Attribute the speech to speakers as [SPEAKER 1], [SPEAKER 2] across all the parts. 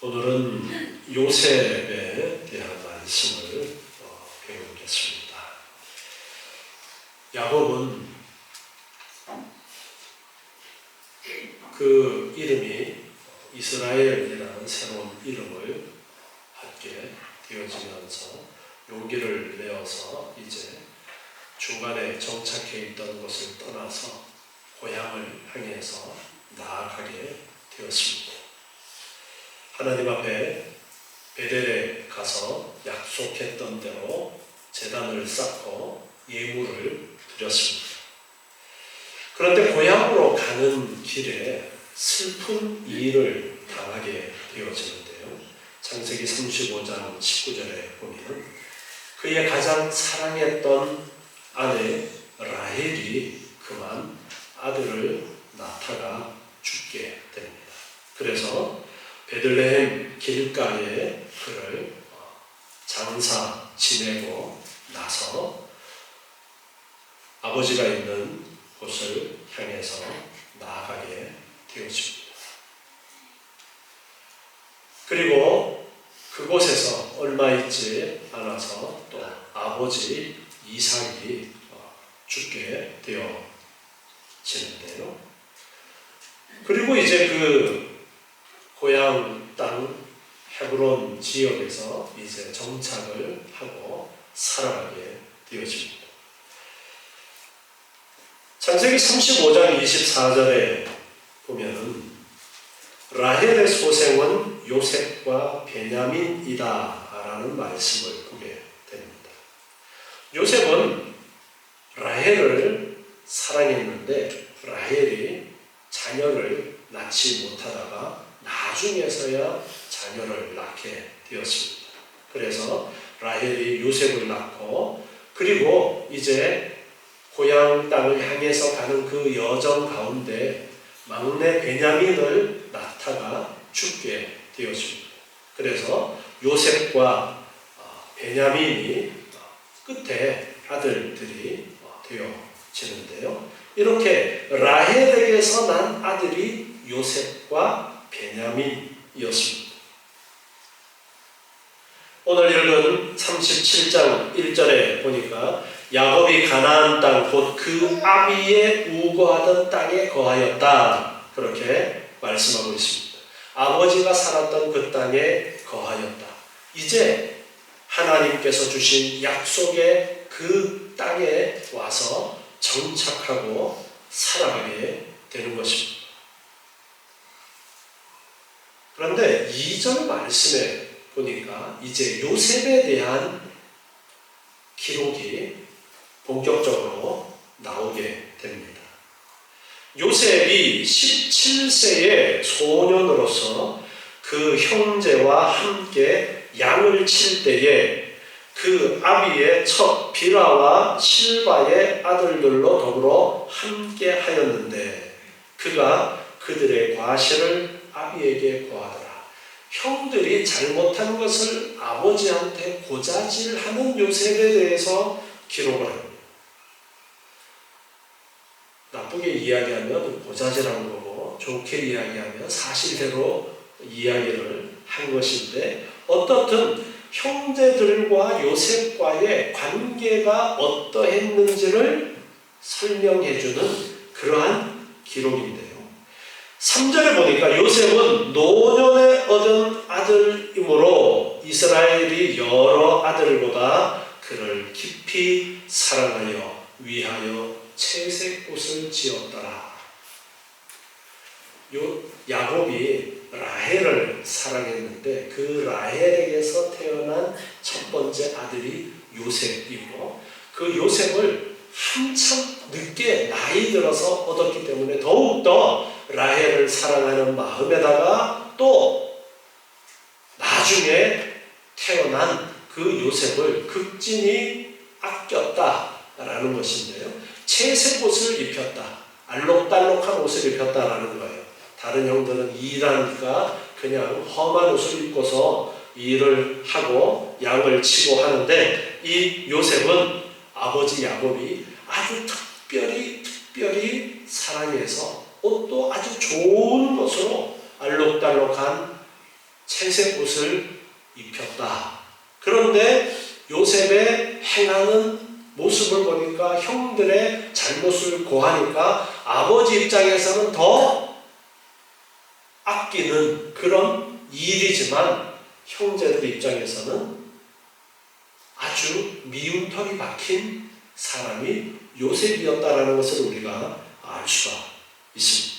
[SPEAKER 1] 오늘은 요셉에 대한 말씀을 배우겠습니다. 야곱은 그 이름이 이스라엘이라는 새로운 이름을 갖게 되어지면서 용기를 내어서 이제 중간에 정착해 있던 곳을 떠나서 고향을 향해서 나아가게 되었습니다. 하나님 앞에 베델에 가서 약속했던 대로 제단을 쌓고 예물을 드렸습니다. 그런데 고향으로 가는 길에 슬픈 일을 당하게 되어지는데요. 창세기 35장 19절에 보면 그의 가장 사랑했던 아내 라헬이 그만 아들을 낳다가 죽게 됩니다. 그래서 베들레헴 길가에 그를 장사 지내고 나서 아버지가 있는 곳을 향해서 나아가게 되었습니다. 그리고 그곳에서 얼마 있지 않아서 또 아버지 이삭이 죽게 되어지는데요. 그리고 이제 그 고향 땅 헤브론 지역에서 이제 정착을 하고 살아가게 되어집니다. 창세기 35장 24절에 보면은 라헬의 소생은 요셉과 베냐민이다 라는 말씀을 보게 됩니다. 요셉은 라헬을 사랑했는데 라헬이 자녀를 낳지 못하다가 나중에서야 자녀를 낳게 되었습니다. 그래서 라헬이 요셉을 낳고 그리고 이제 고향 땅을 향해서 가는 그 여정 가운데 막내 베냐민을 낳다가 죽게 되었습니다. 그래서 요셉과 베냐민이 끝에 아들들이 되어지는데요. 이렇게 라헬에게서 난 아들이 요셉과 베냐민이었습니다. 오늘 읽은 37장 1절에 보니까 야곱이 가나안 땅 곧 그 아비의 우거하던 땅에 거하였다. 그렇게 말씀하고 있습니다. 아버지가 살았던 그 땅에 거하였다. 이제 하나님께서 주신 약속의 그 땅에 와서 정착하고 살아가게 되는 것입니다. 그런데 2절 말씀에 보니까 이제 요셉에 대한 기록이 본격적으로 나오게 됩니다. 요셉이 17세의 소년으로서 그 형제와 함께 양을 칠 때에 그 아비의 첫 비라와 실바의 아들들로 더불어 함께 하였는데 그가 그들의 과실을 아비에게 고하더라. 형들이 잘못한 것을 아버지한테 고자질하는 요셉에 대해서 기록을 합니다. 나쁘게 이야기하면 고자질한 거고 좋게 이야기하면 사실대로 이야기를 한 것인데 어떻든 형제들과 요셉과의 관계가 어떠했는지를 설명해주는 그러한 기록인데요. 3절에 보니까 요셉은 노년에 얻은 아들이므로 이스라엘이 여러 아들보다 그를 깊이 사랑하여 위하여 채색옷을 지었더라. 야곱이 라헬을 사랑했는데 그 라헬에게서 태어난 첫 번째 아들이 요셉이고 그 요셉을 한참 늦게 나이 들어서 얻었기 때문에 더욱더 라헬을 사랑하는 마음에다가 또 나중에 태어난 그 요셉을 극진히 아꼈다라는 것인데요. 채색 옷을 입혔다. 알록달록한 옷을 입혔다라는 거예요. 다른 형들은 일하니까 그냥 험한 옷을 입고서 일을 하고 양을 치고 하는데 이 요셉은 아버지 야곱이 아주 특별히 사랑해서 옷도 아주 좋은 것으로 알록달록한 채색 회색 옷을 입혔다. 그런데 요셉의 행하는 모습을 보니까 형들의 잘못을 고하니까 아버지 입장에서는 더 아끼는 그런 일이지만 형제들 입장에서는 아주 미운 털이 박힌 사람이 요셉이었다라는 것을 우리가 알 수가 있습니다.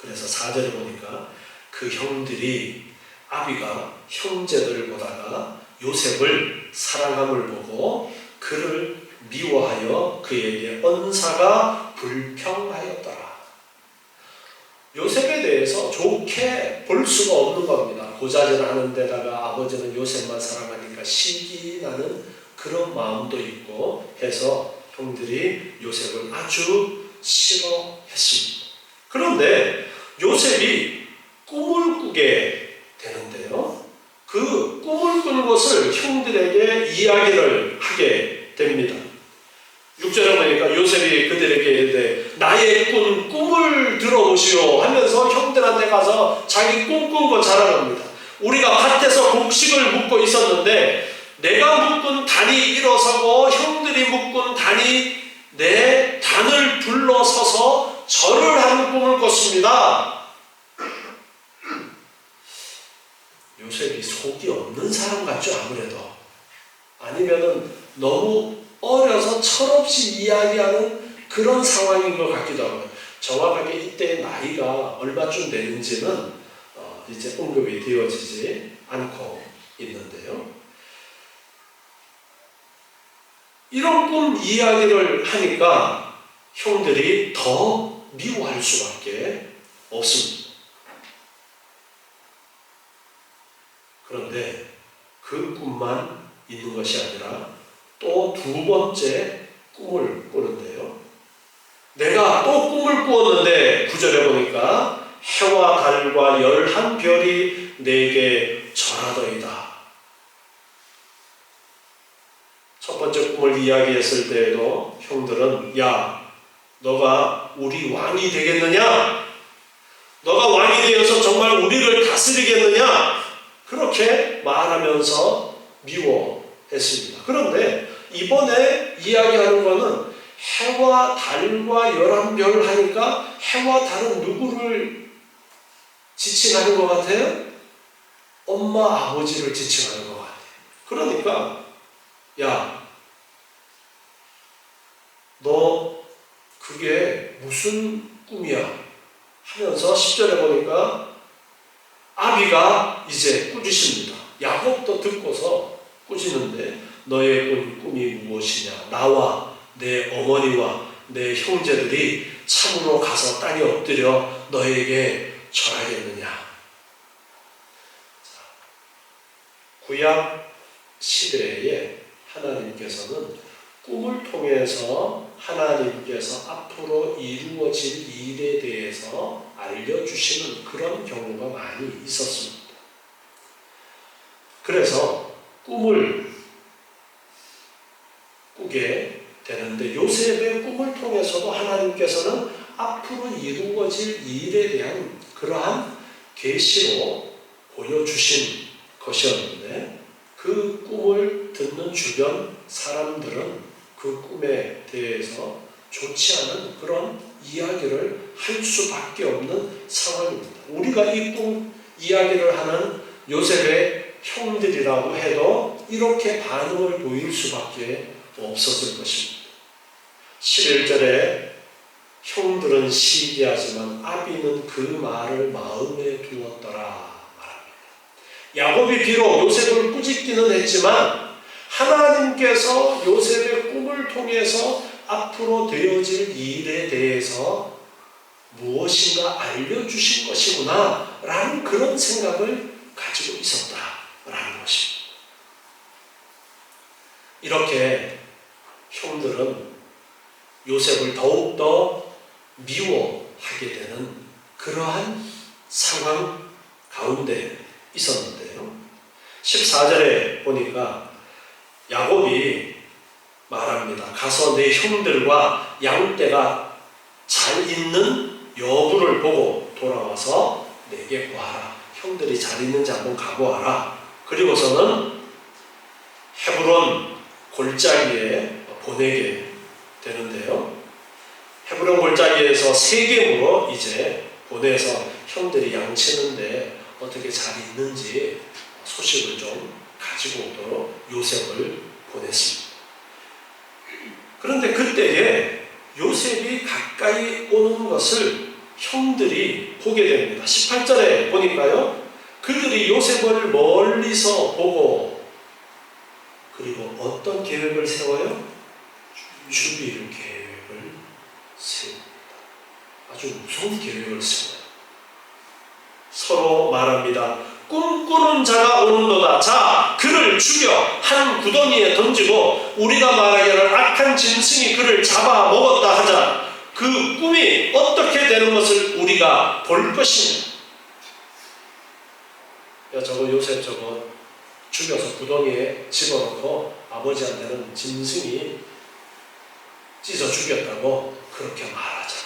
[SPEAKER 1] 그래서 4절에 보니까 그 형들이 아비가 형제들을 보다가 요셉을 사랑함을 보고 그를 미워하여 그에게 언사가 불평하였더라. 요셉에 대해서 좋게 볼 수가 없는 겁니다. 고자질하는 데다가 아버지는 요셉만 사랑하니까 시기나는 그런 마음도 있고 해서 형들이 요셉을 아주 싫어했습니다. 그런데 요셉이 꿈을 꾸게 되는데요. 그 꿈을 꾼 것을 형들에게 이야기를 하게 됩니다. 6절에 보니까 요셉이 그들에게 이르되 나의 꾼 꿈을 들어보시오 하면서 형들한테 가서 자기 꿈꾼 거 자랑합니다. 우리가 밭에서 곡식을 묻고 있었는데 내가 묶은 단이 일어서고 형들이 묶은 단이 내 단을 둘러서서 절을 하는 꿈을 꿨습니다. 요셉이 속이 없는 사람 같죠, 아무래도. 아니면은 너무 어려서 철없이 이야기하는 그런 상황인 것 같기도 하고요. 정확하게 이때의 나이가 얼마쯤 되는지는 이제 언급이 되어지지 않고 있는데요. 이런 꿈 이야기를 하니까 형들이 더 미워할 수밖에 없습니다. 그런데 그 꿈만 있는 것이 아니라 또 두 번째 꿈을 꾸는데요. 내가 또 꿈을 꾸었는데 9절에 보니까 해와 달과 11별이 내게 절하더이다. 첫 번째 꿈을 이야기했을 때에도 형들은 야, 너가 우리 왕이 되겠느냐? 너가 왕이 되어서 정말 우리를 다스리겠느냐? 그렇게 말하면서 미워했습니다. 그런데 이번에 이야기하는 것은 해와 달과 11별 하니까 해와 달은 누구를 지칭하는 것 같아요? 엄마 아버지를 지칭하는 것 같아요. 그러니까 야, 너 그게 무슨 꿈이야? 하면서 10절에 보니까 아비가 이제 꾸짖습니다. 야곱도 듣고서 꾸짖는데 너의 꿈이 무엇이냐? 나와 내 어머니와 내 형제들이 참으로 가서 땅에 엎드려 너에게 절하겠느냐? 구약 시대에 하나님께서는 꿈을 통해서 하나님께서 앞으로 이루어질 일에 대해서 알려주시는 그런 경우가 많이 있었습니다. 그래서 꿈을 꾸게 되는데 요셉의 꿈을 통해서도 하나님께서는 앞으로 이루어질 일에 대한 그러한 계시로 보여주신 것이었는데 그 꿈을 듣는 주변 사람들은 그 꿈에 대해서 좋지 않은 그런 이야기를 할 수밖에 없는 상황입니다. 우리가 이 꿈 이야기를 하는 요셉의 형들이라고 해도 이렇게 반응을 보일 수밖에 없었을 것입니다. 11절에 형들은 시기하지만 아비는 그 말을 마음에 두었더라 말합니다. 야곱이 비록 요셉을 꾸짖기는 했지만 하나님께서 요셉의 꿈을 통해서 앞으로 되어질 일에 대해서 무엇인가 알려주신 것이구나 라는 그런 생각을 가지고 있었다라는 것입니다. 이렇게 형들은 요셉을 더욱더 미워하게 되는 그러한 상황 가운데 있었는데요. 14절에 보니까 야곱이 말합니다. 가서 내 형들과 양떼가 잘 있는 여부를 보고 돌아와서 내게 구하라. 형들이 잘 있는지 한번 가고 와라. 그리고서는 헤브론 골짜기에 보내게 되는데요. 헤브론 골짜기에서 세겜으로 이제 보내서 형들이 양치는데 어떻게 잘 있는지 소식을 좀 가지고 오도록 요셉을 보냈습니다. 그런데 그때에 요셉이 가까이 오는 것을 형들이 보게 됩니다. 18절에 보니까요. 그들이 요셉을 멀리서 보고 그리고 어떤 계획을 세워요? 죽일 계획을 세웁니다. 아주 무서운 계획을 세워요. 서로 말합니다. 꿈꾸는 자가 오는도다. 자, 그를 죽여 한 구덩이에 던지고 우리가 말하기를 악한 짐승이 그를 잡아먹었다 하자. 그 꿈이 어떻게 되는 것을 우리가 볼 것이냐. 야, 저거 요셉 저거 죽여서 구덩이에 집어넣고 아버지한테는 짐승이 찢어 죽였다고 그렇게 말하자.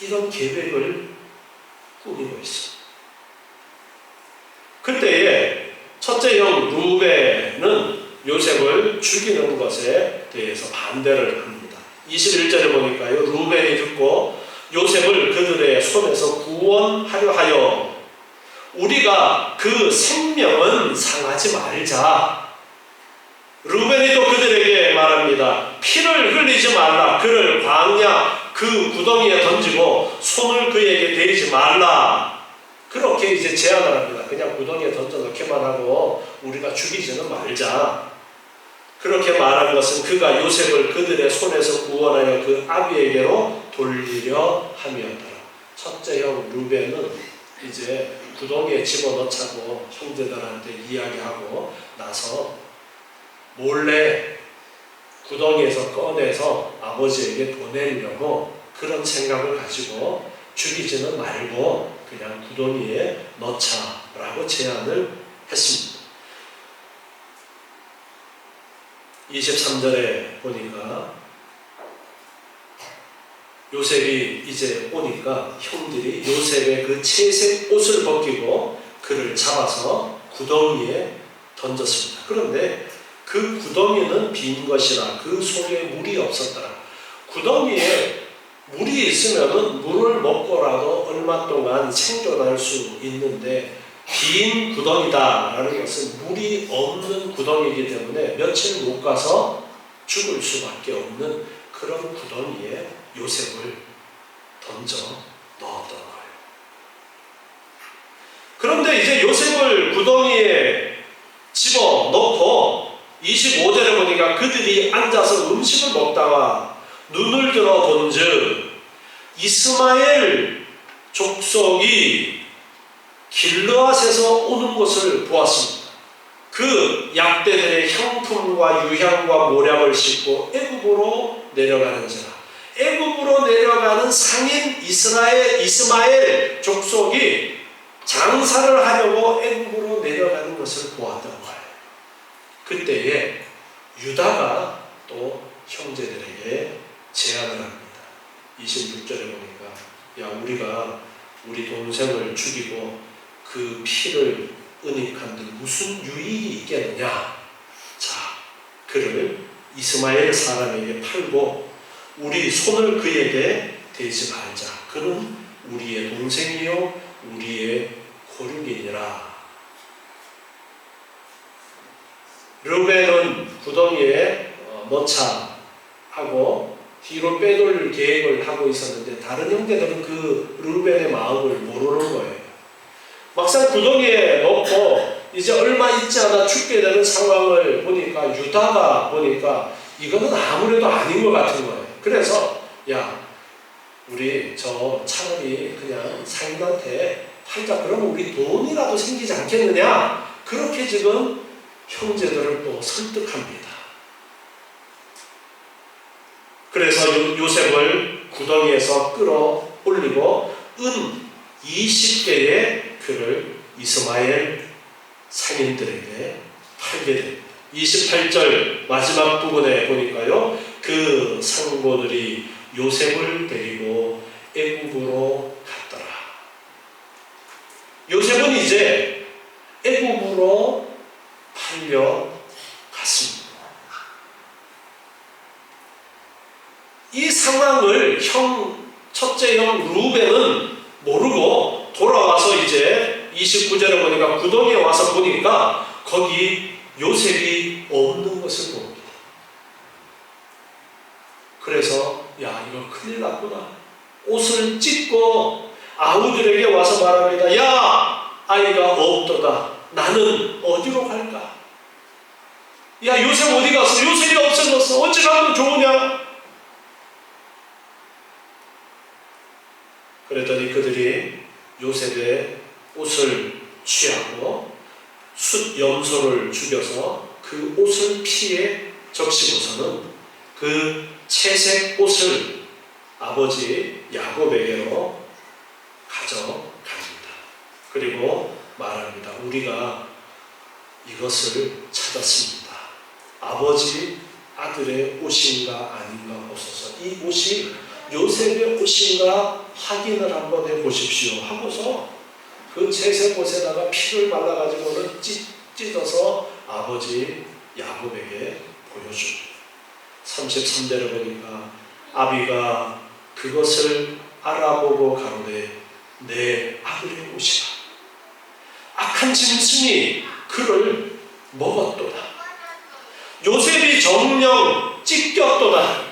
[SPEAKER 1] 이런 계획을 꾸미고 있어. 그때에 첫째 형 루벤은 요셉을 죽이는 것에 대해서 반대를 합니다. 21절에 보니까요. 루벤이 듣고 요셉을 그들의 손에서 구원하려 하여 우리가 그 생명은 상하지 말자. 루벤이 또 그들에게 말합니다. 피를 흘리지 말라. 그를 광야 그 구덩이에 던지고 손을 그에게 대지 말라. 그렇게 이제 제안을 합니다. 그냥 구덩이에 던져 넣기만 하고 우리가 죽이지는 말자. 그렇게 말한 것은 그가 요셉을 그들의 손에서 구원하여 그 아비에게로 돌리려 함이었더라. 첫째 형 루벤은 이제 구덩이에 집어넣자고 형제들한테 이야기하고 나서 몰래 구덩이에서 꺼내서 아버지에게 보내려고 그런 생각을 가지고 죽이지는 말고 그냥 구덩이에 넣자라고 제안을 했습니다. 23절에 보니까 요셉이 이제 오니까 형들이 요셉의 그 채색 옷을 벗기고 그를 잡아서 구덩이에 던졌습니다. 그런데 그 구덩이는 빈 것이라 그 속에 물이 없었더라. 구덩이에 물이 있으면은 물을 먹고라도 얼마 동안 생존할 수 있는데 빈 구덩이다라는 것은 물이 없는 구덩이이기 때문에 며칠 못 가서 죽을 수밖에 없는 그런 구덩이에 요셉을 던져 넣었던 거예요. 그런데 이제 요셉을 구덩이에 집어넣고 25절에 보니까 그들이 앉아서 음식을 먹다가 눈을 들어 본즉 이스마엘 족속이 길르앗에서 오는 것을 보았습니다. 그 약대들의 향품과 유향과 모략을 싣고 애굽으로 내려가는지라. 애굽으로 내려가는 상인 이스마엘 족속이 장사를 하려고 애굽으로 내려가는 것을 보았던 거예요. 그때에 유다가 또 형제들에게 제안을 합니다. 26절에 보니까 야, 우리가 우리 동생을 죽이고 그 피를 은닉한들 무슨 유익이 있겠느냐. 자, 그를 이스마엘 사람에게 팔고 우리 손을 그에게 대지 말자. 그는 우리의 동생이요 우리의 고륙이니라. 르벤은 구덩이에 넣자 하고 뒤로 빼돌릴 계획을 하고 있었는데 다른 형제들은 그 르벤의 마음을 모르는 거예요. 막상 구덩이에 넣고 이제 얼마 있지 않아 죽게 되는 상황을 보니까 유다가 보니까 이거는 아무래도 아닌 것 같은 거예요. 그래서 야, 우리 저 차라리 그냥 상인한테 팔자. 그러면 우리 돈이라도 생기지 않겠느냐. 그렇게 지금 형제들을 또 설득합니다. 그래서 요셉을 구덩이에서 끌어올리고 은 20개의 그를 이스마엘 상인들에게 팔게 됩니다. 28절 마지막 부분에 보니까요. 그 상고들이 요셉을 데리고 애굽으로 갔더라. 요셉은 이제 애굽으로 팔려갔습니다. 이 상황을 첫째 형 루벤은 모르고 돌아와서 이제 29절에 보니까 구덩이에 와서 보니까 거기 요셉이 없는 것을 봅니다. 그래서 야, 이거 큰일 났구나. 옷을 찢고 아우들에게 와서 말합니다. 야, 아이가 없도다. 나는 어디로 갈까? 야, 요셉 어디 갔어? 요셉이 없어졌어. 어찌 가면 좋으냐? 그랬더니 그들이 요셉의 옷을 취하고 숫 염소를 죽여서 그 옷을 피에 적시고서는 그 채색 옷을 아버지 야곱에게로 가져갑니다. 그리고 말합니다. 우리가 이것을 찾았습니다. 아버지 아들의 옷인가 아닌가 보소서. 이 옷이 요셉의 옷인가 확인을 한번 해보십시오 하고서 그 채색 옷에다가 피를 발라가지고는 찢어서 아버지 야곱에게 보여줍니다. 33절에 보니까 아비가 그것을 알아보고 가로되 내 아들의 옷이라. 악한 짐승이 그를 먹었도다. 요셉이 정령 찢겼도다.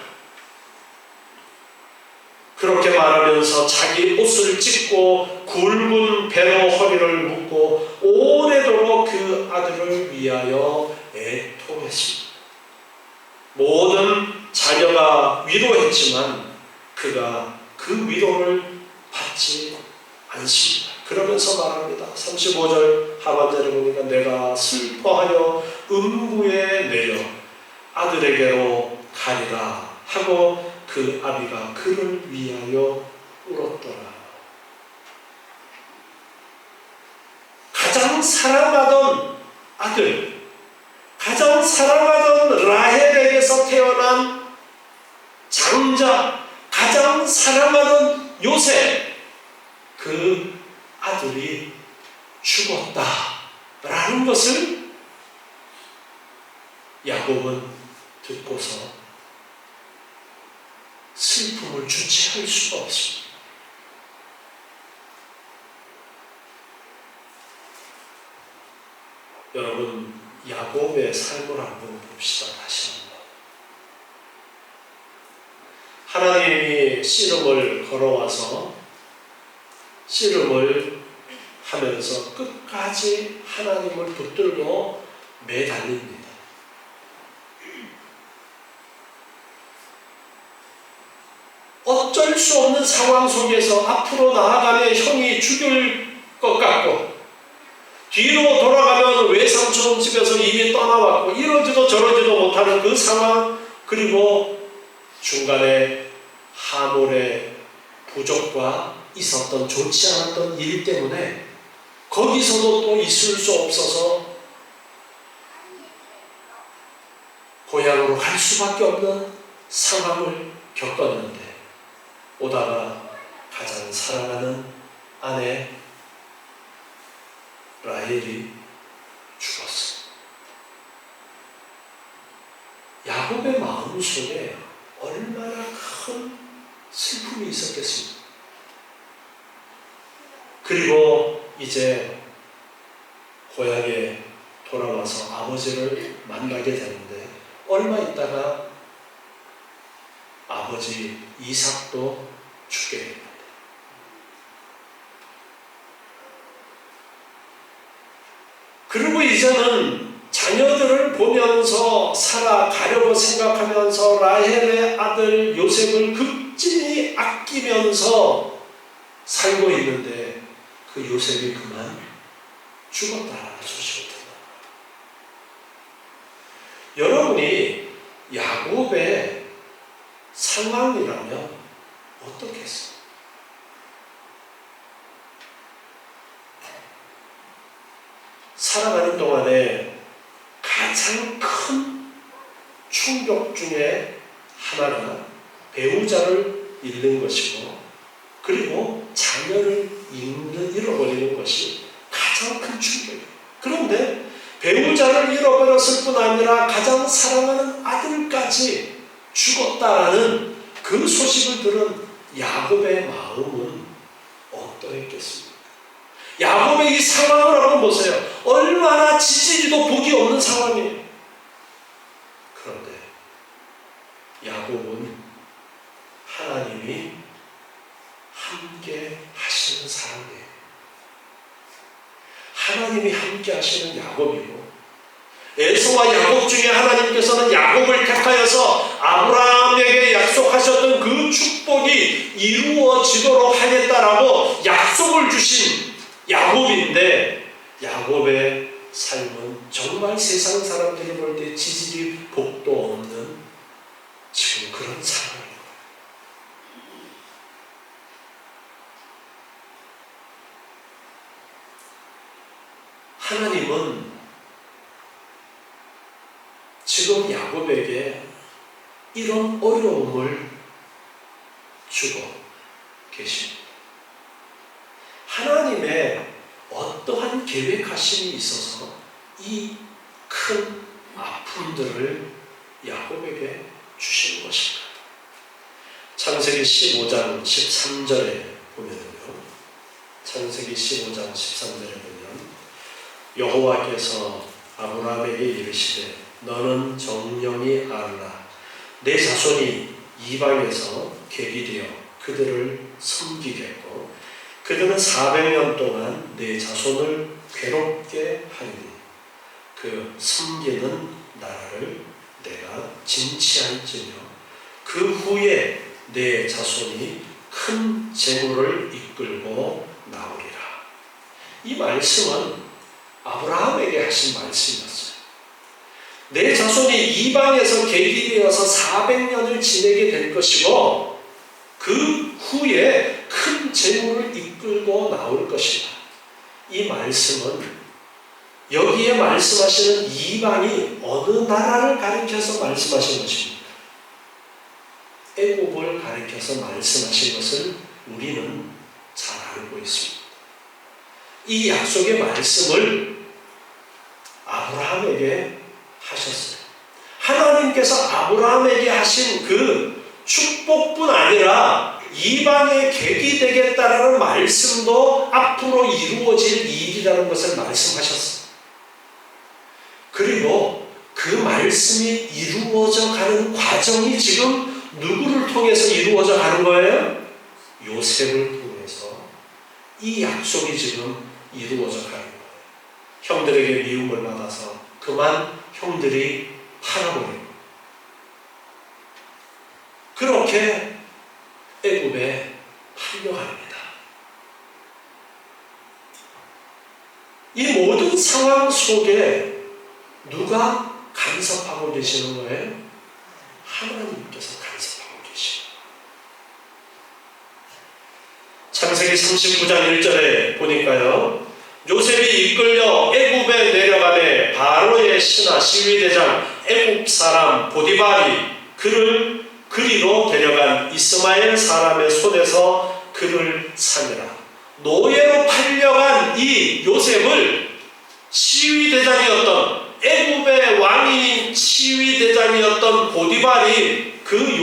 [SPEAKER 1] 그렇게 말하면서 자기 옷을 찢고 굵은 배로 허리를 묶고 오래도록 그 아들을 위하여 애통했습니다. 모든 자녀가 위로했지만 그가 그 위로를 받지 않습니다. 그러면서 말합니다. 35절 하반절에 보니까 내가 슬퍼하여 음부에 내려 아들에게로 가리라 하고 그 아비가 그를 위하여 울었더라. 가장 사랑하던 아들, 가장 사랑하던 라헬에게서 태어난 장자, 가장 사랑하던 요셉, 그 아들이 죽었다라는 것을 야곱은 듣고서 슬픔을 주체할 수가 없습니다. 여러분, 야곱의 삶을 한번 봅시다. 다시 한번. 하나님이 씨름을 걸어와서 씨름을 하면서 끝까지 하나님을 붙들고 매달립니다. 어쩔 수 없는 상황 속에서 앞으로 나아가면 형이 죽일 것 같고 뒤로 돌아가면 외삼촌 집에서 이미 떠나왔고 이러지도 저러지도 못하는 그 상황, 그리고 중간에 하몰의 부족과 있었던 좋지 않았던 일 때문에 거기서도 또 있을 수 없어서 고향으로 갈 수밖에 없는 상황을 겪었는데 오다가 가장 사랑하는 아내 라헬이 죽었어. 야곱의 마음속에 얼마나 큰 슬픔이 있었겠습니까? 그리고 이제 고향에 돌아와서 아버지를 만나게 되는데 얼마 있다가 아버지 이삭도 죽게 됩니다. 그리고 이제는 자녀들을 보면서 살아가려고 생각하면서 라헬의 아들 요셉을 극진히 아끼면서 살고 있는데 그 요셉이 그만 죽었다라는 소식을 듣는다. 여러분이 야곱의 상황이라면 어떻게 했어요? 살아가는 동안에 가장 큰 충격 중에 하나가 배우자를 잃는 것이고 그리고 자녀를 잃어버리는 것이 가장 큰 충격이에요. 그런데 배우자를 잃어버렸을 뿐 아니라 가장 사랑하는 아들까지 죽었다라는 그 소식을 들은 야곱의 마음은 어떠했겠습니까? 야곱의 이 상황을 한번 보세요. 얼마나 지지리도 복이 없는 상황이에요. 그런데 야곱은 하나님이 함께 하시는 사람이에요. 하나님이 함께 하시는 야곱이고, 에서와 야곱 중에 하나님께서는 야곱을 택하여서 아브라함에게 약속하셨던 그 축복이 이루어지도록 하겠다라고 약속을 주신 야곱인데, 야곱의 삶은 정말 세상 사람들이 볼 때 지질이 복도 없는 지금 그런 상황입니다. 하나님은 지금 야곱에게 이런 어려움을 주고 계십니다. 하나님의 어떠한 계획하심이 있어서 이 큰 아픔들을 야곱에게 주시는 것인가? 창세기 15장 13절에 보면요, 창세기 15장 13절에 보면 여호와께서 아브라함에게 이르시되 너는 정령이 알라. 내 자손이 이방에서 객이 되어 그들을 섬기겠고 그들은 400년 동안 내 자손을 괴롭게 하리니 그 섬기는 나라를 내가 진치할지며 그 후에 내 자손이 큰 재물을 이끌고 나오리라. 이 말씀은 아브라함에게 하신 말씀이었어요. 내 자손이 이방에서 객이 되어서 400년을 지내게 될 것이고 그 후에 큰 재물을 이끌고 나올 것이다. 이 말씀은 여기에 말씀하시는 이방이 어느 나라를 가리켜서 말씀하신 것입니다. 애굽을 가리켜서 말씀하신 것을 우리는 잘 알고 있습니다. 이 약속의 말씀을 아브라함에게 하셨어요. 하나님께서 아브라함에게 하신 그 축복뿐 아니라 이방의 객이 되겠다라는 말씀도 앞으로 이루어질 일이라는 것을 말씀하셨어요. 그리고 그 말씀이 이루어져 가는 과정이 지금 누구를 통해서 이루어져 가는 거예요? 요셉을 통해서 이 약속이 지금 이루어져 가는 거예요. 형들에게 미움을 받아서 그만 형들이 팔아버리고 그렇게 애굽에 팔려갑니다. 이 모든 상황 속에 누가 간섭하고 계시는 거예요? 하나님께서 간섭하고 계십니다. 창세기 39장 1절에 보니까요, 요셉이 이끌려 애굽에 내려가매 바로의 신하 시위대장 애굽 사람 보디발이 그를 그리로 데려간 이스마엘 사람의 손에서 그를 사니라. 노예로 팔려간 이 요셉을 시위대장이었던 애굽의 왕인 시위대장이었던 보디발이 그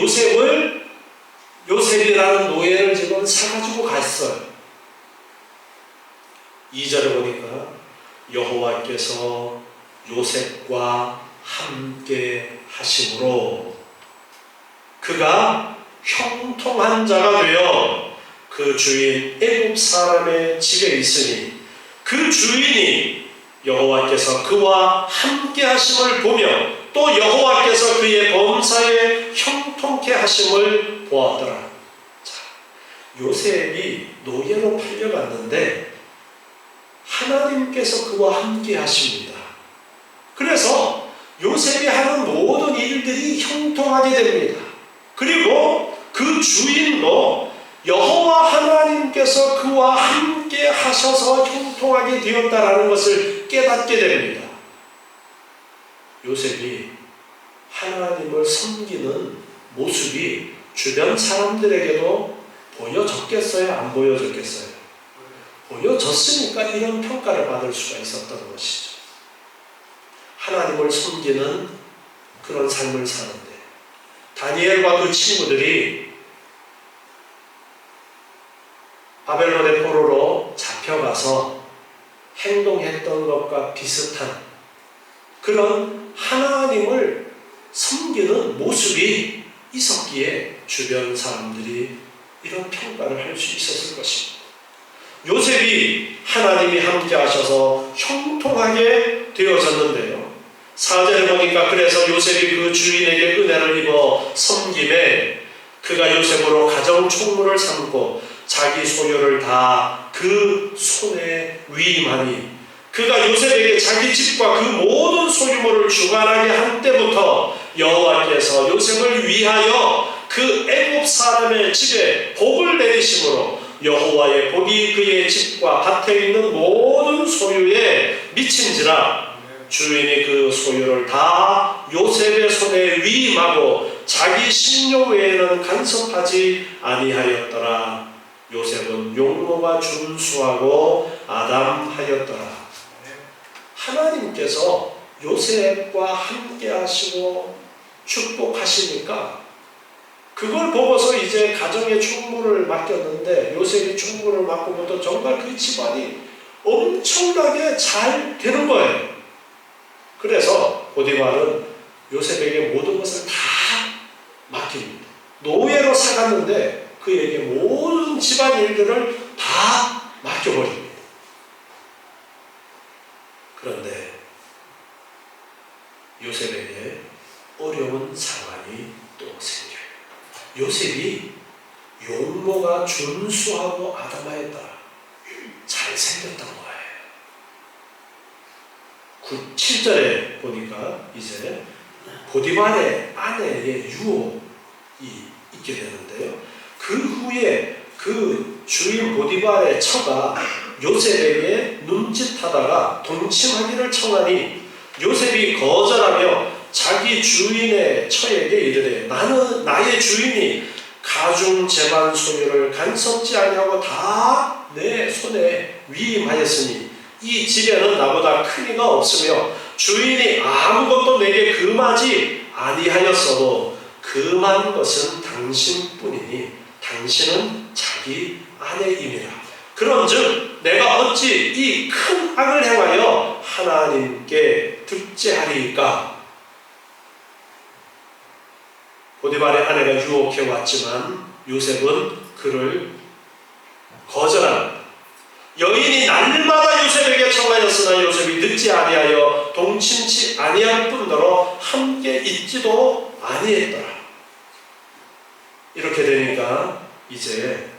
[SPEAKER 1] 요셉이라는 노예를 지금 사가지고 갔어요. 2절에 보니까 여호와께서 요셉과 함께 하심으로 그가 형통한 자가 되어 그 주인 애굽 사람의 집에 있으니 그 주인이 여호와께서 그와 함께 하심을 보며 또 여호와께서 그의 범사에 형통케 하심을 보았더라. 자, 요셉이 노예로 팔려갔는데 하나님께서 그와 함께 하십니다. 그래서 요셉이 하는 모든 일들이 형통하게 됩니다. 그리고 그 주인도 여호와 하나님께서 그와 함께 하셔서 형통하게 되었다라는 것을 깨닫게 됩니다. 요셉이 하나님을 섬기는 모습이 주변 사람들에게도 보여졌겠어요? 안 보여졌겠어요? 보여졌으니까 이런 평가를 받을 수가 있었던 것이죠. 하나님을 섬기는 그런 삶을 사는데 다니엘과 그 친구들이 바벨론의 포로로 잡혀가서 행동했던 것과 비슷한 그런 하나님을 섬기는 모습이 있었기에 주변 사람들이 이런 평가를 할 수 있었을 것입니다. 요셉이 하나님이 함께 하셔서 형통하게 되어졌는데요. 4절에 보니까 그래서 요셉이 그 주인에게 은혜를 입어 섬김에 그가 요셉으로 가정 총무를 삼고 자기 소유를 다 그 손에 위임하니 그가 요셉에게 자기 집과 그 모든 소유물을 주관하게 한 때부터 여호와께서 요셉을 위하여 그 애굽 사람의 집에 복을 내리심으로 여호와의 복이 그의 집과 밭에 있는 모든 소유에 미친지라 주인이 그 소유를 다 요셉의 손에 위임하고 자기 신료 외에는 간섭하지 아니하였더라. 요셉은 용모가 준수하고 아담하였더라. 하나님께서 요셉과 함께 하시고 축복하시니까 그걸 보고서 이제 가정의 총무를 맡겼는데 요셉이 총무를 맡고부터 정말 그 집안이 엄청나게 잘 되는 거예요. 그래서 보디발은 요셉에게 모든 것을 다 맡깁니다. 노예로 사갔는데 그에게 모든 집안 일들을 다 맡겨버립니다. 그런데 요셉에게 어려운 상황이 또 생겨요. 요셉이 용모가 준수하고 아담하였다. 잘생겼던 거예요. 7절에 보니까 이제 보디발의 아내의 유혹이 있게 되는데요. 그 후에 그 주인 보디발의 처가 요셉에게 눈짓하다가 동침하기를 청하니 요셉이 거절하며 자기 주인의 처에게 이르되 나는 나의 주인이 가중 재반 소유를 간섭지 아니하고 다 내 손에 위임하였으니 이 집에는 나보다 큰 이가 없으며 주인이 아무것도 내게 금하지 아니하였어도 금한 것은 당신뿐이니 당신은 자기 아내임이라. 그런즉 내가 어찌 이 큰 악을 행하여 하나님께 득죄하리이까. 보디발의 아내가 유혹해 왔지만 요셉은 그를 거절합니다. 여인이 날마다 요셉에게 청하였으나 요셉이 듣지 아니하여 동침치 아니할 뿐더러 함께 있지도 아니했더라. 이렇게 되니까 이제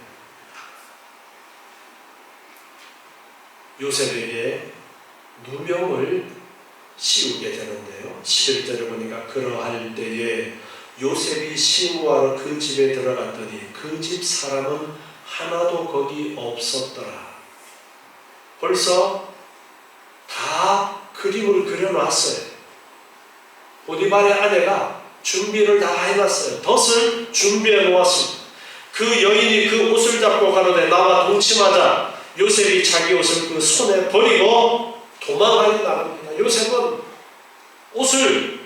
[SPEAKER 1] 요셉에게 누명을 씌우게 되는데요. 11절에 보니까 그러할 때에 요셉이 시무하러 그 집에 들어갔더니 그 집 사람은 하나도 거기 없었더라. 벌써 다 그림을 그려놨어요. 보디발의 아내가 준비를 다 해놨어요. 덫을 준비해 놓았습니다. 그 여인이 그 옷을 잡고 가로되 나와 동침하자. 요셉이 자기 옷을 그 손에 버리고 도망하려 나갑니다. 요셉은 옷을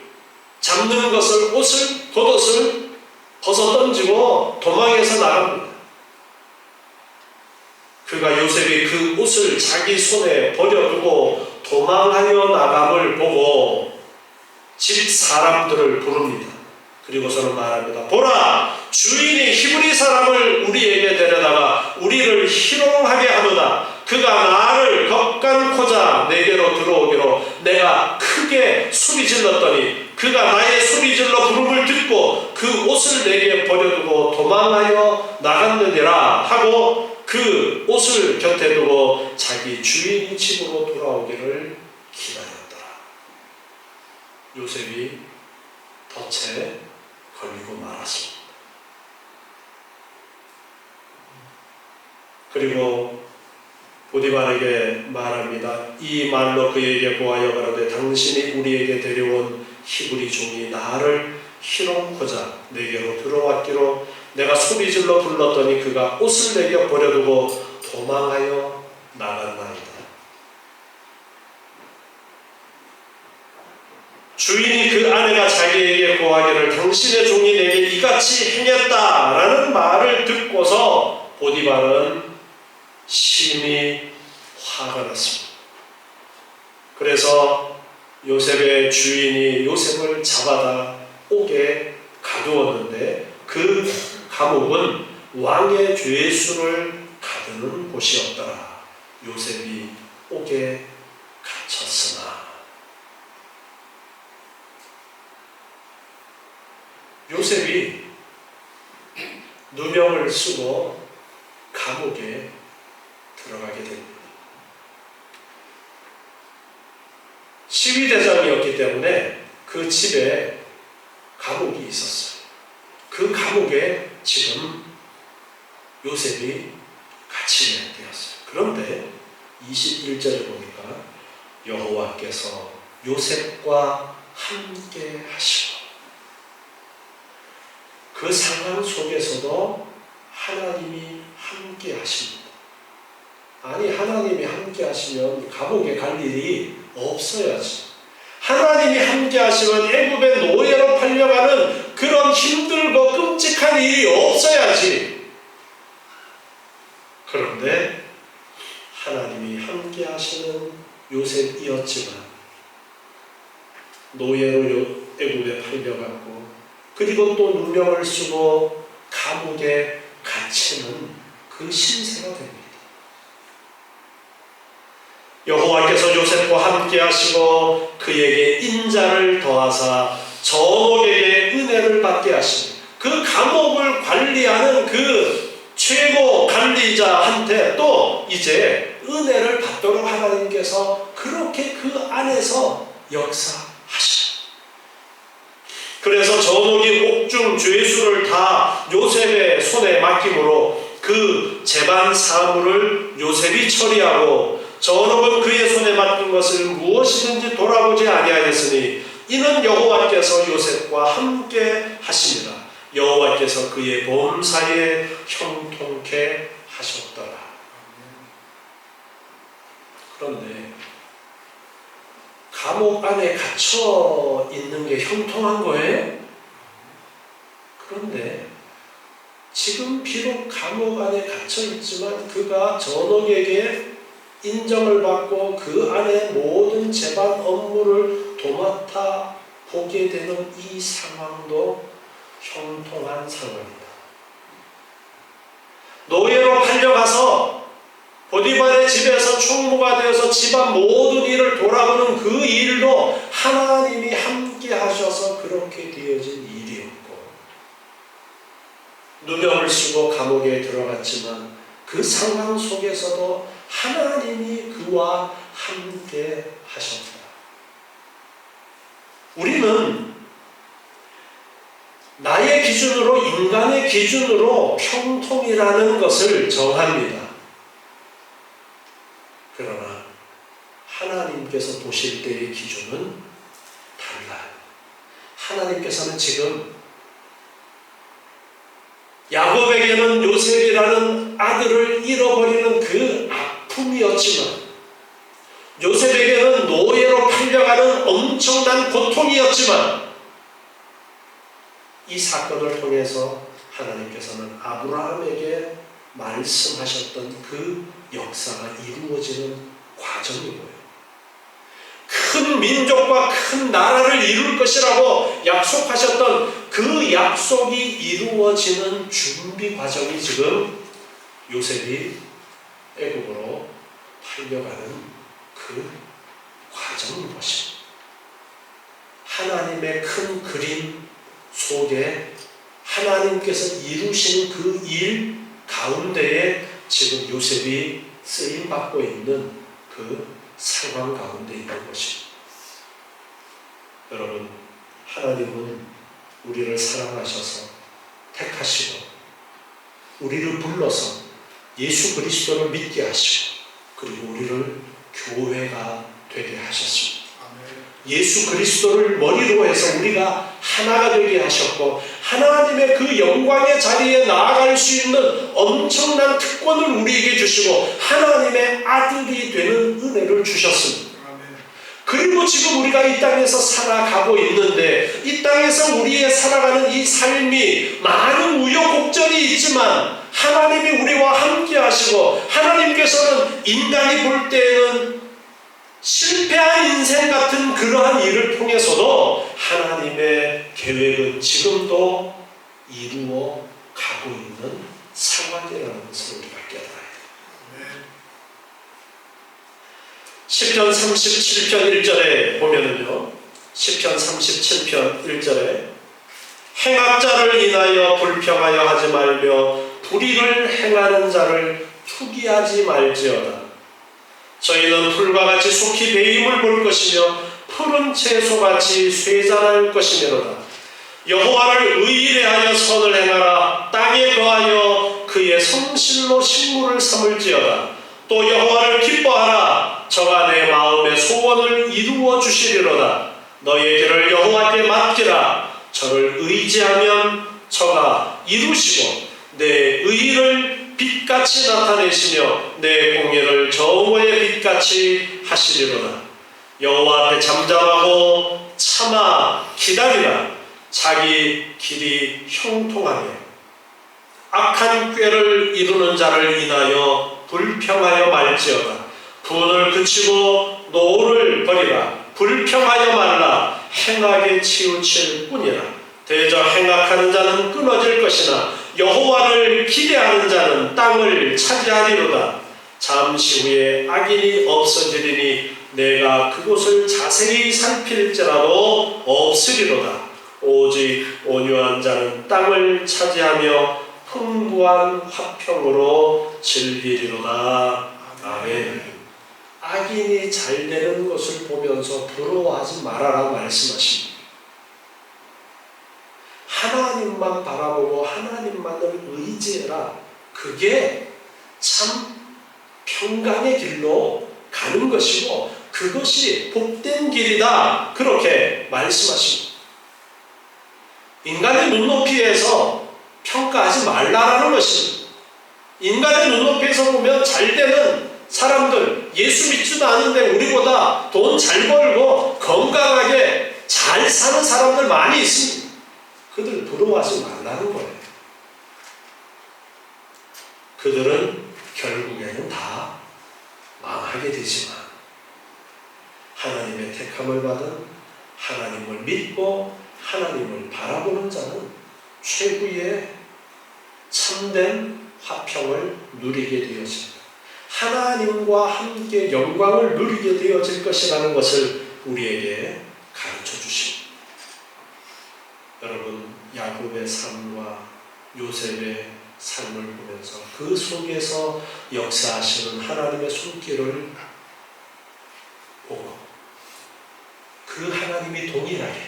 [SPEAKER 1] 잡는 것을 겉옷을 벗어 던지고 도망해서 나갑니다. 그가 요셉이 그 옷을 자기 손에 버려두고 도망하여 나감을 보고 집 사람들을 부릅니다. 그리고서는 말합니다. 보라! 주인이 히브리 사람을 우리에게 데려다가 우리를 희롱하게 하노다. 그가 나를 겁간코자 내게로 들어오기로 내가 크게 소리질렀더니 그가 나의 소리질러 부름을 듣고 그 옷을 내게 버려두고 도망하여 나갔느니라 하고 그 옷을 곁에 두고 자기 주인 집으로 돌아오기를 기다렸더라. 요셉이 덫에 걸리고 말았습니다. 그리고 보디발에게 말합니다. 이 말로 그에게 고하여 가로되 당신이 우리에게 데려온 히브리 종이 나를 희롱코자 내게로 들어왔기로 내가 소리질러 불렀더니 그가 옷을 내게 버려두고 도망하여 나갔나이다. 주인이 그 아내가 자기에게 고하기를 당신의 종이 내게 이같이 행했다라는 말을 듣고서 보디발은 심히 화가 났습니다. 그래서 요셉의 주인이 요셉을 잡아다 옥에 가두었는데 그 감옥은 왕의 죄수를 가두는 곳이었더라. 요셉이 옥에 갇혔으나 요셉이 누명을 쓰고 감옥에 들어가게 됩니다. 시위대장이었기 때문에 그 집에 감옥이 있었어요. 그 감옥에 지금 요셉이 갇히게 되었어요. 그런데 21절에 보니까 여호와께서 요셉과 함께 하시고 그 상황 속에서도 하나님이 함께 하십니다. 아니, 하나님이 함께 하시면 감옥에 갈 일이 없어야지. 하나님이 함께 하시면 애굽의 노예로 팔려가는 그런 힘들고 끔찍한 일이 없어야지. 그런데 하나님이 함께 하시는 요셉이었지만 노예로 애굽에 팔려갔고 그리고 또 누명을 쓰고 감옥에 갇히는 그 신세가 됩니다. 여호와께서 요셉과 함께 하시고 그에게 인자를 더하사 전옥에게 은혜를 받게 하시니 그 감옥을 관리하는 그 최고 관리자한테 또 이제 은혜를 받도록 하나님께서 그렇게 그 안에서 역사하시니 그래서 전옥이 옥중 죄수를 다 요셉의 손에 맡김으로 그 재반 사물을 요셉이 처리하고 전옥은 그의 손에 맡긴 것을 무엇이든지 돌아보지 아니하였으니 이는 여호와께서 요셉과 함께 하시니라. 여호와께서 그의 범사에 형통케 하셨더라. 그런데 감옥 안에 갇혀 있는 게 형통한 거예요? 그런데 지금 비록 감옥 안에 갇혀 있지만 그가 전옥에게 인정을 받고 그 안에 모든 재반 업무를 도맡아 보게 되는 이 상황도 형통한 상황이다. 노예로 팔려가서 보디발의 집에서 총무가 되어서 집안 모든 일을 돌아보는 그 일도 하나님이 함께 하셔서 그렇게 되어진 일이었고 누명을 쓰고 감옥에 들어갔지만 그 상황 속에서도 하나님이 그와 함께 하셨다. 우리는 나의 기준으로 인간의 기준으로 형통이라는 것을 정합니다. 그러나 하나님께서 보실 때의 기준은 달라요. 하나님께서는 지금 야곱에게는 요셉이라는 아들을 잃어버리는 그 아픔이었지만 요셉에게는 노예로 팔려가는 엄청난 고통이었지만 이 사건을 통해서 하나님께서는 아브라함에게 말씀하셨던 그 역사가 이루어지는 과정이고요. 큰 민족과 큰 나라를 이룰 것이라고 약속하셨던 그 약속이 이루어지는 준비 과정이 지금 요셉이 애굽으로 팔려가는 그 과정인 것입니다. 하나님의 큰 그림 속에 하나님께서 이루신 그 일 가운데에 지금 요셉이 쓰임받고 있는 그 상황 가운데 있는 것입니다. 여러분, 하나님은 우리를 사랑하셔서 택하시고 우리를 불러서 예수 그리스도를 믿게 하시고 그리고 우리를 교회가 되게 하셨습니다. 예수 그리스도를 머리로 해서 우리가 하나가 되게 하셨고 하나님의 그 영광의 자리에 나아갈 수 있는 엄청난 특권을 우리에게 주시고 하나님의 아들이 되는 은혜를 주셨습니다. 그리고 지금 우리가 이 땅에서 살아가고 있는데 이 땅에서 우리의 살아가는 이 삶이 많은 우여곡절이 있지만 하나님이 우리와 함께 하시고 하나님께서는 인간이 볼 때에는 실패한 인생 같은 그러한 일을 통해서도 하나님의 계획은 지금도 이루어 가고 있는 상황이라는 것을 우리가 깨달아야 돼요. 시편 37편 1절에 보면은요, 시편 37편 1절에 행악자를 인하여 불평하여 하지 말며 불의를 행하는 자를 투기하지 말지어다. 저희는 풀과 같이 속히 배임을 볼 것이며 푸른 채소같이 쇠잔할 것이며로다. 여호와를 의뢰하여 선을 행하라. 땅에 거하여 그의 성실로 식물을 삼을지어다. 또 여호와를 기뻐하라. 저가 내 마음의 소원을 이루어 주시리로다. 너의 길을 여호와께 맡기라. 저를 의지하면 저가 이루시고 내 의를 빛같이 나타내시며 내 공의를 저모의 빛같이 하시리로다. 여호와 앞에 잠잠하고 참아 기다리라. 자기 길이 형통하며 악한 꾀를 이루는 자를 인하여 불평하여 말지어다. 분을 그치고 노를 버리라. 불평하여 말라. 행악에 치우칠 뿐이라. 대저 행악하는 자는 끊어질 것이나 여호와를 기대하는 자는 땅을 차지하리로다. 잠시 후에 악인이 없어지리니 내가 그곳을 자세히 살필지라도 없으리로다. 오직 온유한 자는 땅을 차지하며 풍부한 화평으로 즐기리로다. 아멘. 악인이 잘 되는 것을 보면서 부러워하지 말아라 말씀하십니다. 하나님만 바라보고 하나님만을 의지해라. 그게 참 평강의 길로 가는 것이고 그것이 복된 길이다. 그렇게 말씀하십니다. 인간의 눈높이에서 평가하지 말라라는 것입니다. 인간의 눈높이에서 보면 잘 되는 사람들, 예수 믿지도 않은데 우리보다 돈 잘 벌고 건강하게 잘 사는 사람들 많이 있습니다. 그들 부러워하지 말라는 거예요. 그들은 결국에는 다 망하게 되지만 하나님의 택함을 받은 하나님을 믿고 하나님을 바라보는 자는 최후의 참된 화평을 누리게 되어집니다. 하나님과 함께 영광을 누리게 되어질 것이라는 것을 우리에게 가르쳐 주십니다. 여러분, 야곱의 삶과 요셉의 삶을 보면서 그 속에서 역사하시는 하나님의 손길을 보고 그 하나님이 동일하게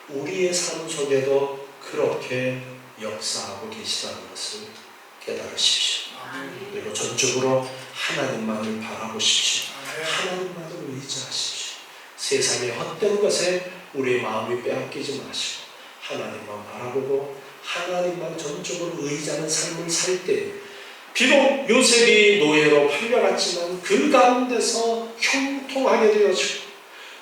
[SPEAKER 1] 우리의 삶 속에도 그렇게 역사하고 계시다는 것을 깨달으십시오. 그리고 전적으로 하나님만을 바라보십시오. 하나님만을 의지하십시오. 세상의 헛된 것에 우리의 마음이 빼앗기지 마시고 하나님만 바라보고 하나님만 전적으로 의지하는 삶을 살 때 비록 요셉이 노예로 팔려갔지만 그 가운데서 형통하게 되어지고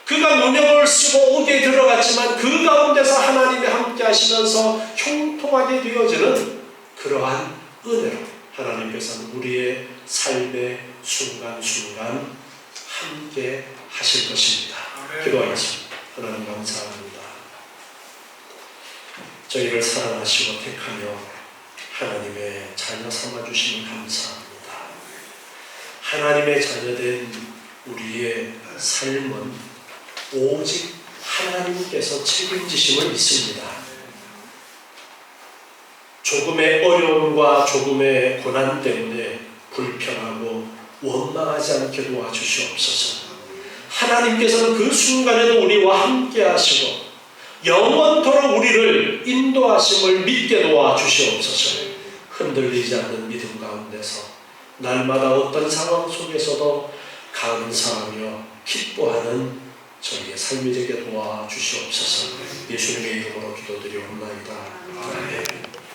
[SPEAKER 1] 그가 누명을 쓰고 옥에 들어갔지만 그 가운데서 하나님이 함께 하시면서 형통하게 되어지는 그러한 은혜로 하나님께서는 우리의 삶의 순간순간 함께 하실 것입니다. 기도하겠습니다. 하나님 감사합니다. 저희를 사랑하시고 택하며 하나님의 자녀 삼아주시니 감사합니다. 하나님의 자녀된 우리의 삶은 오직 하나님께서 책임지심을 믿습니다. 조금의 어려움과 조금의 고난 때문에 불평하고 원망하지 않게 도와주시옵소서. 하나님께서는 그 순간에도 우리와 함께 하시고 영원토록 우리를 인도하심을 믿게 도와주시옵소서. 흔들리지 않는 믿음 가운데서 날마다 어떤 상황 속에서도 감사하며 기뻐하는 저희의 삶이 되게 도와주시옵소서. 예수님의 이름으로 기도드리옵나이다. 아멘.